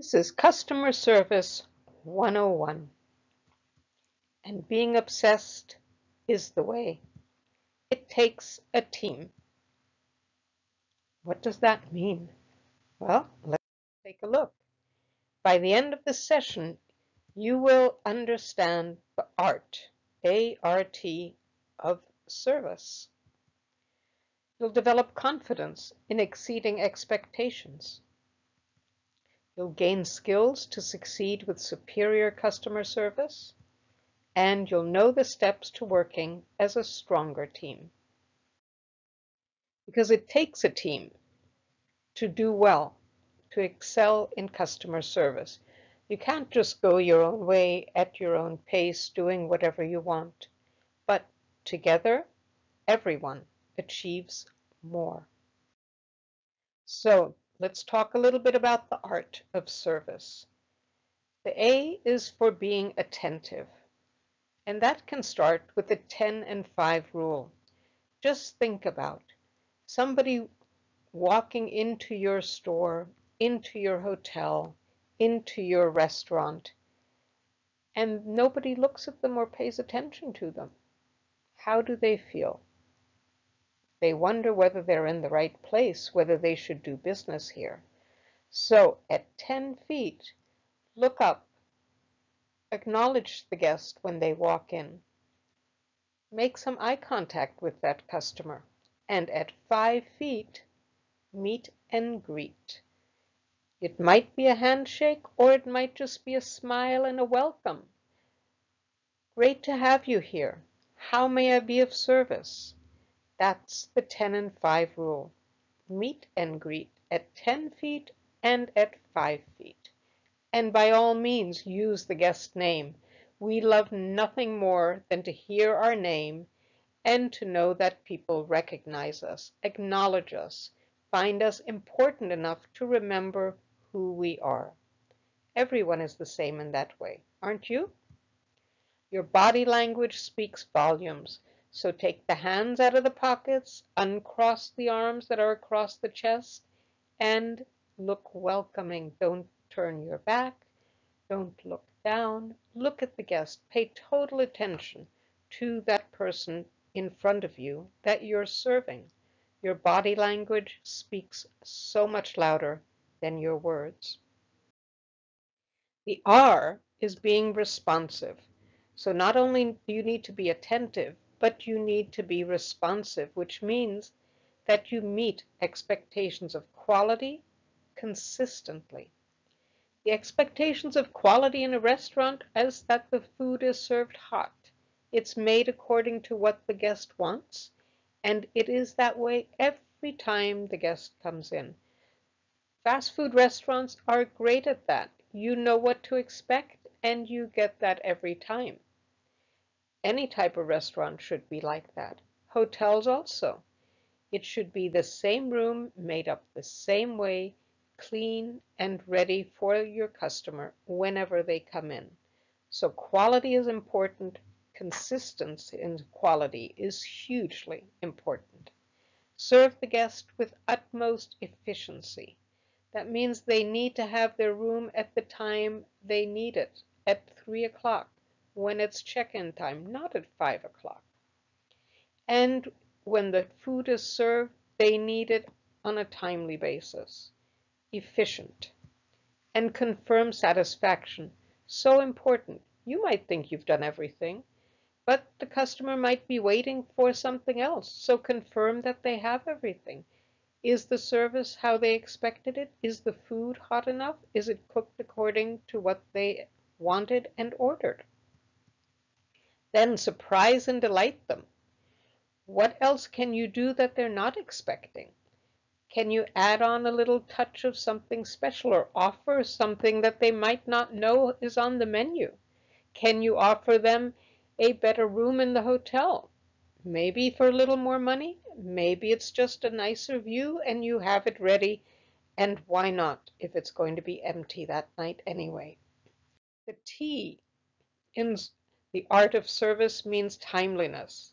This is Customer Service 101, and being obsessed is the way. It takes a team. What does that mean? Well, let's take a look. By the end of the session, you will understand the art, A-R-T, of service. You'll develop confidence in exceeding expectations. You'll gain skills to succeed with superior customer service, and you'll know the steps to working as a stronger team. Because it takes a team to do well, to excel in customer service. You can't just go your own way at your own pace, doing whatever you want. But together, everyone achieves more. So let's talk a little bit about the art of service. The A is for being attentive, and that can start with the 10 and 5 rule. Just think about somebody walking into your store, into your hotel, into your restaurant, and nobody looks at them or pays attention to them. How do they feel? They wonder whether they're in the right place, whether they should do business here. So at 10 feet, look up, acknowledge the guest when they walk in, make some eye contact with that customer, and at 5 feet, meet and greet. It might be a handshake, or it might just be a smile and a welcome. Great to have you here. How may I be of service? That's the 10 and 5 rule. Meet and greet at 10 feet and at 5 feet. And by all means, use the guest name. We love nothing more than to hear our name and to know that people recognize us, acknowledge us, find us important enough to remember who we are. Everyone is the same in that way, aren't you? Your body language speaks volumes, so take the hands out of the pockets, uncross the arms that are across the chest, and look welcoming. Don't turn your back, don't look down, look at the guest, pay total attention to that person in front of you that you're serving. Your body language speaks so much louder than your words. The R is being responsive. So not only do you need to be attentive, but you need to be responsive, which means that you meet expectations of quality consistently. The expectations of quality in a restaurant is that the food is served hot. It's made according to what the guest wants, and it is that way every time the guest comes in. Fast food restaurants are great at that. You know what to expect, and you get that every time. Any type of restaurant should be like that. Hotels also. It should be the same room, made up the same way, clean and ready for your customer whenever they come in. So quality is important. Consistency in quality is hugely important. Serve the guest with utmost efficiency. That means they need to have their room at the time they need it, at 3 o'clock, when it's check-in time, not at 5 o'clock. And when the food is served, they need it on a timely basis. Efficient. And confirm satisfaction. So important. You might think you've done everything, but the customer might be waiting for something else. So confirm that they have everything. Is the service how they expected it? Is the food hot enough? Is it cooked according to what they wanted and ordered? Then surprise and delight them. What else can you do that they're not expecting? Can you add on a little touch of something special or offer something that they might not know is on the menu? Can you offer them a better room in the hotel? Maybe for a little more money, maybe it's just a nicer view and you have it ready, and why not if it's going to be empty that night anyway? The T in the art of service means timeliness.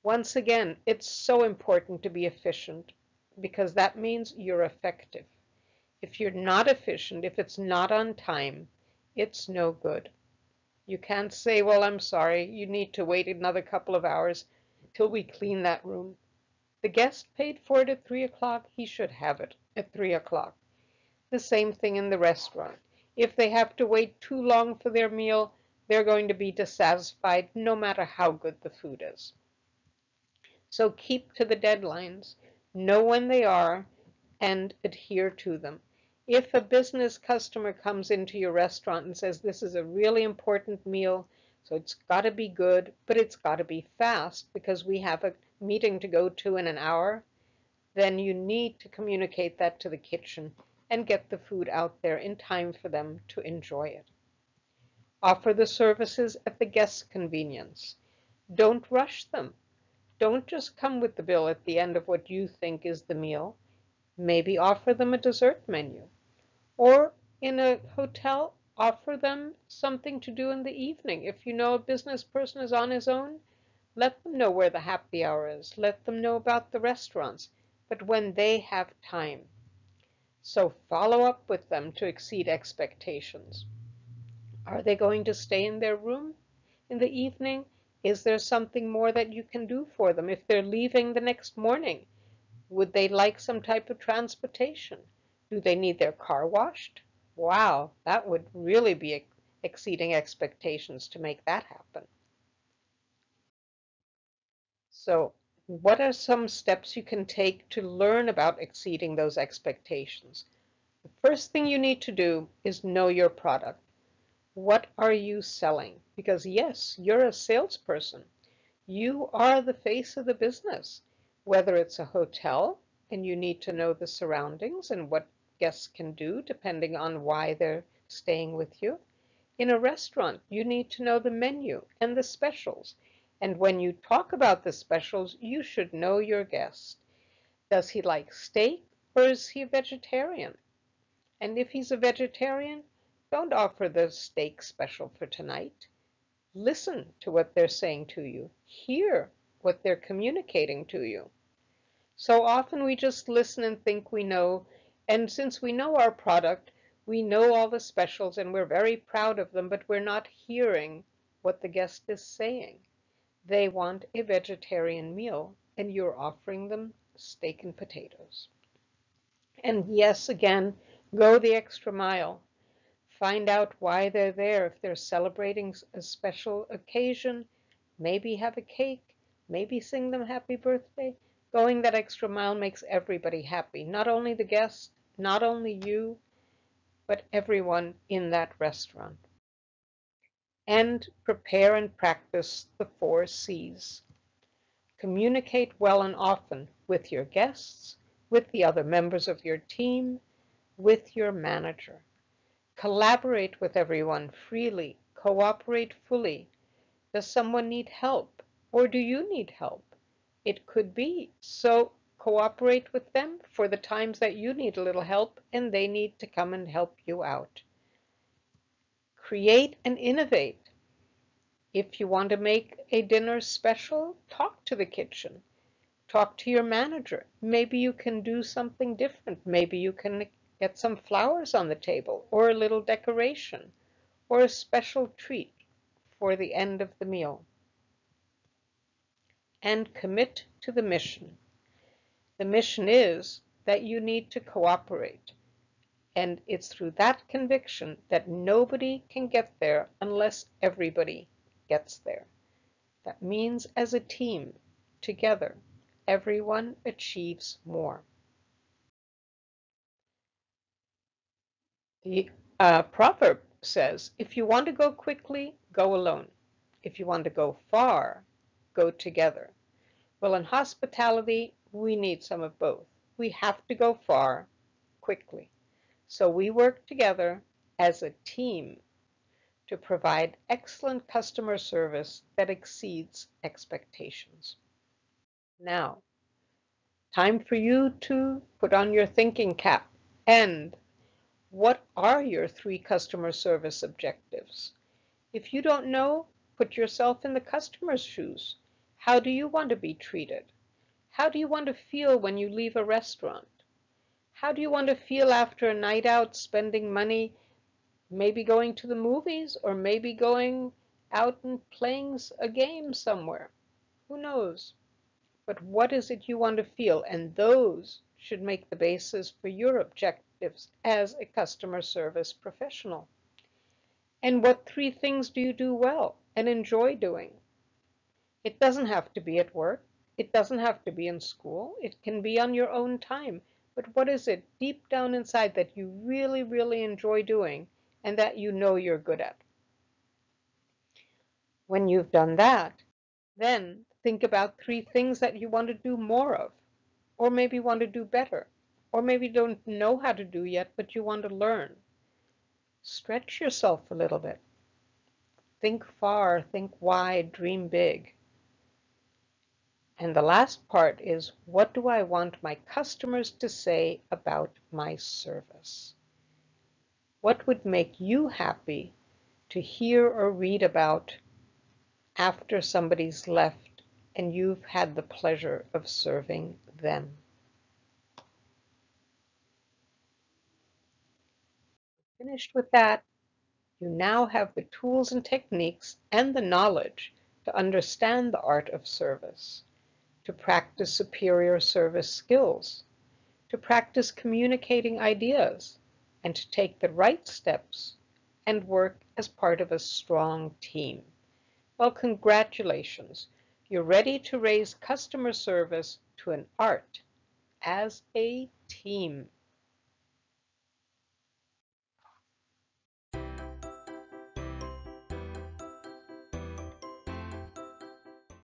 Once again, it's so important to be efficient because that means you're effective. If you're not efficient, if it's not on time, it's no good. You can't say, well, I'm sorry, you need to wait another couple of hours till we clean that room. The guest paid for it at 3 o'clock, he should have it at 3 o'clock. The same thing in the restaurant. If they have to wait too long for their meal, they're going to be dissatisfied no matter how good the food is. So keep to the deadlines, know when they are, and adhere to them. If a business customer comes into your restaurant and says, this is a really important meal, so it's got to be good, but it's got to be fast because we have a meeting to go to in an hour, then you need to communicate that to the kitchen and get the food out there in time for them to enjoy it. Offer the services at the guest's convenience. Don't rush them. Don't just come with the bill at the end of what you think is the meal. Maybe offer them a dessert menu. Or in a hotel, offer them something to do in the evening. If you know a business person is on his own, let them know where the happy hour is. Let them know about the restaurants, but when they have time. So follow up with them to exceed expectations. Are they going to stay in their room in the evening? Is there something more that you can do for them? If they're leaving the next morning, would they like some type of transportation? Do they need their car washed? Wow, that would really be exceeding expectations to make that happen. So, what are some steps you can take to learn about exceeding those expectations? The first thing you need to do is know your product. What are you selling? Because yes, you're a salesperson. You are the face of the business. Whether it's a hotel and you need to know the surroundings and what guests can do depending on why they're staying with you. In a restaurant, you need to know the menu and the specials. And when you talk about the specials, you should know your guest. Does he like steak or is he a vegetarian? And if he's a vegetarian, don't offer the steak special for tonight. Listen to what they're saying to you. Hear what they're communicating to you. So often we just listen and think we know, and since we know our product, we know all the specials and we're very proud of them, but we're not hearing what the guest is saying. They want a vegetarian meal, and you're offering them steak and potatoes. And yes, again, go the extra mile. Find out why they're there. If they're celebrating a special occasion, maybe have a cake, maybe sing them happy birthday. Going that extra mile makes everybody happy, not only the guests, not only you, but everyone in that restaurant. And prepare and practice the 4 C's. Communicate well and often with your guests, with the other members of your team, with your manager. Collaborate with everyone freely. Cooperate fully. Does someone need help? Or do you need help? It could be. So cooperate with them for the times that you need a little help and they need to come and help you out. Create and innovate. If you want to make a dinner special, talk to the kitchen. Talk to your manager. Maybe you can do something different. Maybe you can get some flowers on the table or a little decoration or a special treat for the end of the meal. And commit to the mission. The mission is that you need to cooperate. And it's through that conviction that nobody can get there unless everybody gets there. That means as a team, together, everyone achieves more. The proverb says, if you want to go quickly, go alone. If you want to go far, go together. Well, in hospitality, we need some of both. We have to go far quickly. So we work together as a team to provide excellent customer service that exceeds expectations. Now, time for you to put on your thinking cap. And what are your 3 customer service objectives? If you don't know, put yourself in the customer's shoes. How do you want to be treated? How do you want to feel when you leave a restaurant? How do you want to feel after a night out spending money, maybe going to the movies or maybe going out and playing a game somewhere? Who knows? But what is it you want to feel? And those should make the basis for your objectives as a customer service professional. And what three things do you do well and enjoy doing? It doesn't have to be at work. It doesn't have to be in school. It can be on your own time. But what is it deep down inside that you really, really enjoy doing and that you know you're good at? When you've done that, then think about three things that you want to do more of, or maybe want to do better, or maybe don't know how to do yet, but you want to learn. Stretch yourself a little bit. Think far, think wide, dream big. And the last part is, what do I want my customers to say about my service? What would make you happy to hear or read about after somebody's left and you've had the pleasure of serving them? Finished with that, you now have the tools and techniques and the knowledge to understand the art of service, to practice superior service skills, to practice communicating ideas, and to take the right steps and work as part of a strong team. Well, congratulations. You're ready to raise customer service to an art as a team.